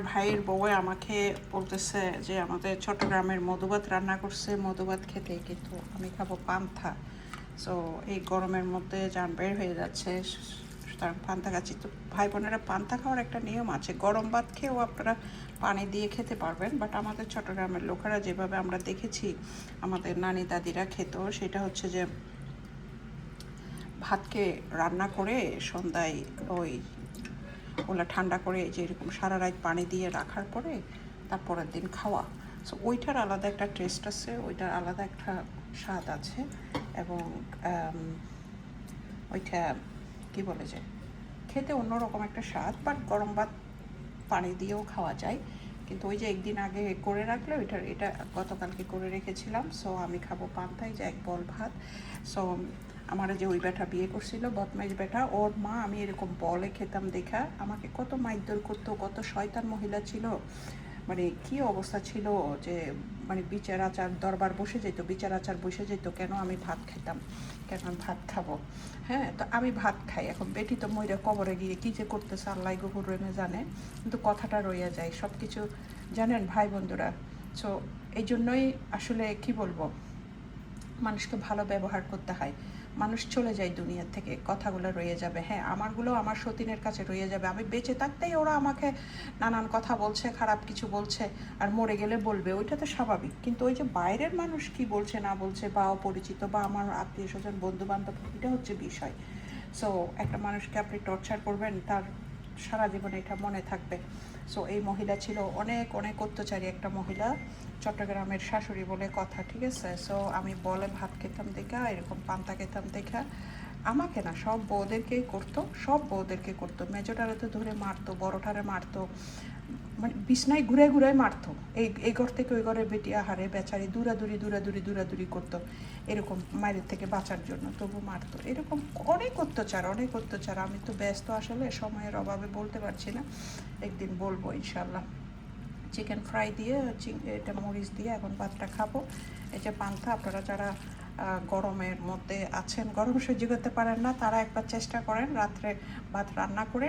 ভাইয়ের বউয়ে আমাকে বলতেছে যে আমাদের চট্টগ্রামের মধুভাত রান্না করছে, মধুভাত খেতে, কিন্তু আমি খাবো পান্থা। সো এই গরমের মধ্যে যান বের হয়ে যাচ্ছে, সুতরাং পান্থা খাচ্ছি। তো ভাই বোনেরা, পান্থা খাওয়ার একটা নিয়ম আছে। গরম ভাত খেয়েও আপনারা পানি দিয়ে খেতে পারবেন, বাট আমাদের চট্টগ্রামের লোকেরা যেভাবে আমরা দেখেছি আমাদের নানি দাদিরা খেত, সেটা হচ্ছে যে ভাতকে রান্না করে সন্ধ্যায় ওই ওগুলো ঠান্ডা করে যে এরকম সারা রাত পানি দিয়ে রাখার পরে তারপরের দিন খাওয়া। সো ওইটার আলাদা একটা টেস্ট আছে, ওইটার আলাদা একটা স্বাদ আছে, এবং ওইটা কী বলে যে খেতে অন্যরকম একটা স্বাদ। বাট গরম ভাত পানি দিয়েও খাওয়া যায়, কিন্তু ওই যে একদিন আগে করে রাখলে এটা গতকালকে করে রেখেছিলাম। সো আমি খাবো পান্তায় যে এক বল ভাত। সো আমার যে ওই বেটা বিয়ে করছিল, বদমাইশ বেটা, ওর মা আমি এরকম বলে খেতাম দেখা আমাকে কত মাইদর করতো, কত শয়তান মহিলা ছিল, মানে কি অবস্থা ছিল যে মানে বিচার আচার দরবার বসে যেত, বিচার আচার বসে যেত কেন আমি ভাত খেতাম, কেন আমি ভাত খাবো। হ্যাঁ, তো আমি ভাত খাই। এখন বেটি তো মইরা কবরে গিয়ে কী যে করতেছে আল্লাহ গফুর রহিমে জানে, কিন্তু কথাটা রইয়া যায় সব কিছু, জানেন ভাই বন্ধুরা। সো এই জন্যই আসলে কি বলবো, মানুষকে ভালো ব্যবহার করতে হয়। মানুষ চলে যায় দুনিয়ার থেকে, কথাগুলো রয়ে যাবে। হ্যাঁ, আমারগুলো আমার সতীনের কাছে রয়ে যাবে। আমি বেঁচে থাকতেই ওরা আমাকে নানান কথা বলছে, খারাপ কিছু বলছে, আর মরে গেলে বলবে, ওইটা তো স্বাভাবিক। কিন্তু ওই যে বাইরের মানুষ কি বলছে না বলছে, বা অপরিচিত বা আমার আত্মীয় স্বজন বন্ধু বান্ধব, এটা হচ্ছে বিষয়। সো একটা মানুষকে আপনি টর্চার করবেন, তার সারা জীবনে এটা মনে থাকবে। সো এই মহিলা ছিল অনেক অনেক অত্যাচারী একটা মহিলা, চট্টগ্রামের শাশুড়ি বলে কথা, ঠিক আছে। সো আমি বলে ভাত খেতাম দেখা, এরকম পান্তা খেতাম দেখা, আমাকে না সব বউদেরকেই করতো, সব বউদেরকে করতো। মেজোটারে তো ধরে মারতো, বড়টারে মারতো, মানে বিছনায় ঘুরে ঘুরে মারতো। এই ঘর থেকে ওই ঘরে বেটি আহারে বেচারি দূরাদূরি করতো এরকম মায়ের থেকে বাঁচার জন্য, তবু মারতো। এরকম অনেক অত্যাচার, অনেক অত্যাচার। আমি তো ব্যস্ত, আসলে সময়ের অভাবে বলতে পারছি না, একদিন বলবো ইনশাল্লাহ। চিকেন ফ্রাই দিয়ে এটা মরিচ দিয়ে এখন ভাতটা খাবো। এই যে পান্তা, আপনারা যারা গরমের মধ্যে আছেন, গরম সহ্য করতে পারেন না, তারা একবার চেষ্টা করেন রাত্রে ভাত রান্না করে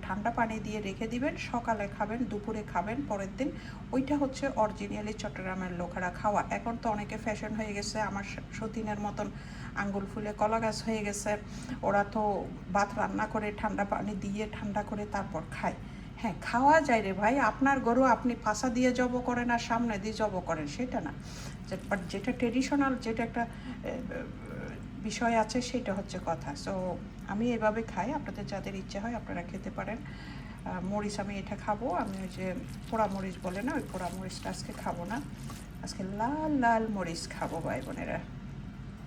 ঠান্ডা পানি দিয়ে রেখে দিবেন, সকালে খাবেন, দুপুরে খাবেন, পরের দিন। ওইটা হচ্ছে অরিজিনালি চট্টগ্রামের লোকেরা খাওয়া। এখন তো অনেকে ফ্যাশন হয়ে গেছে, আমার সতীনের মতন আঙ্গুল ফুলে কলা গাছ হয়ে গেছে, ওরা তো ভাত রান্না করে ঠান্ডা পানি দিয়ে ঠান্ডা করে তারপর খায়। হ্যাঁ, খাওয়া যায় রে ভাই, আপনার গরু আপনি পাশা দিয়ে জব করেন আর সামনে দিয়ে জব করেন, সেটা না। বাট যেটা ট্রেডিশনাল, যেটা একটা বিষয় আছে, সেটা হচ্ছে কথা। সো আমি এভাবে খাই, আপনাদের যাদের ইচ্ছে হয় আপনারা খেতে পারেন। মরিচ আমি এটা খাবো, আমি ওই যে পোড়া মরিচ বলে না, ওই পোড়া মরিচটা আজকে খাবো না, আজকে লাল লাল মরিচ খাবো ভাই বোনেরা।